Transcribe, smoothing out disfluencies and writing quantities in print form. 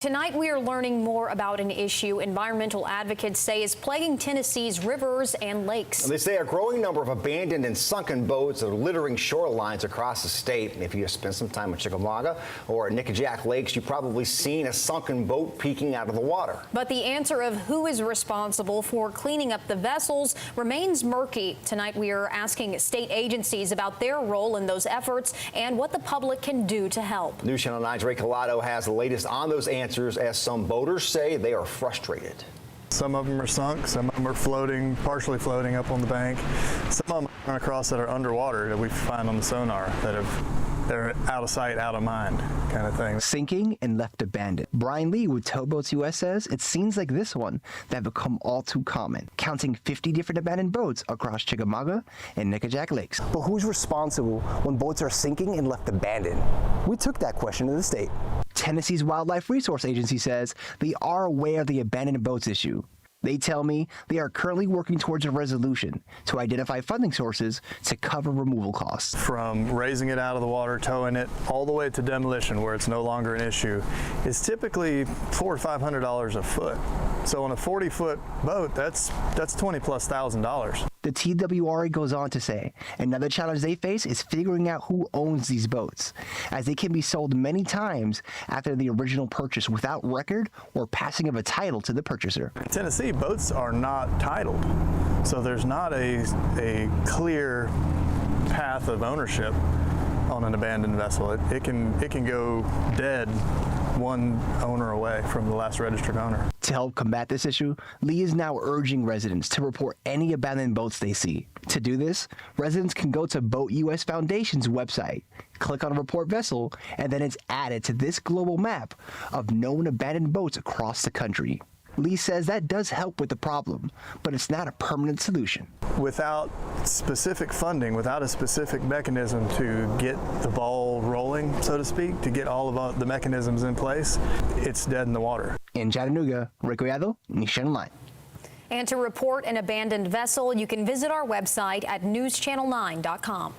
Tonight, we are learning more about an issue environmental advocates say is plaguing Tennessee's rivers and lakes. They say a growing number of abandoned and sunken boats are littering shorelines across the state. If you have spent some time at Chickamauga or at Nickajack Lakes, you've probably seen a sunken boat peeking out of the water. But the answer of who is responsible for cleaning up the vessels remains murky. Tonight, we are asking state agencies about their role in those efforts and what the public can do to help. News Channel 9's Ray Collado has the latest on those answers, as some boaters say they are frustrated. Some of them are sunk, some of them are floating, partially floating up on the bank. Some of them run across that are underwater that we find on the sonar they're out of sight, out of mind kind of thing. Sinking and left abandoned. Brian Lee with Towboats US says it seems like this one that have become all too common, counting 50 different abandoned boats across Chickamauga and Nickajack Lakes. But who's responsible when boats are sinking and left abandoned? We took that question to the state. Tennessee's Wildlife Resource Agency says they are aware of the abandoned boats issue. They tell me they are currently working towards a resolution to identify funding sources to cover removal costs. From raising it out of the water, towing it, all the way to demolition where it's no longer an issue, is typically $400 to $500 a foot. So on a 40-foot boat, that's $20,000+. The TWRA goes on to say another challenge they face is figuring out who owns these boats, as they can be sold many times after the original purchase without record or passing of a title to the purchaser. In Tennessee, boats are not titled, so there's not a clear path of ownership on an abandoned vessel. It can go dead one owner away from the last registered owner. To help combat this issue, Lee is now urging residents to report any abandoned boats they see. To do this, residents can go to Boat US Foundation's website, click on Report Vessel, and then it's added to this global map of known abandoned boats across the country. Lee says that does help with the problem, but it's not a permanent solution. Without specific funding, without a specific mechanism to get the ball rolling, so to speak, to get all of the mechanisms in place, it's dead in the water. In Chattanooga, Ray Collado, News Channel 9. And to report an abandoned vessel, you can visit our website at newschannel9.com.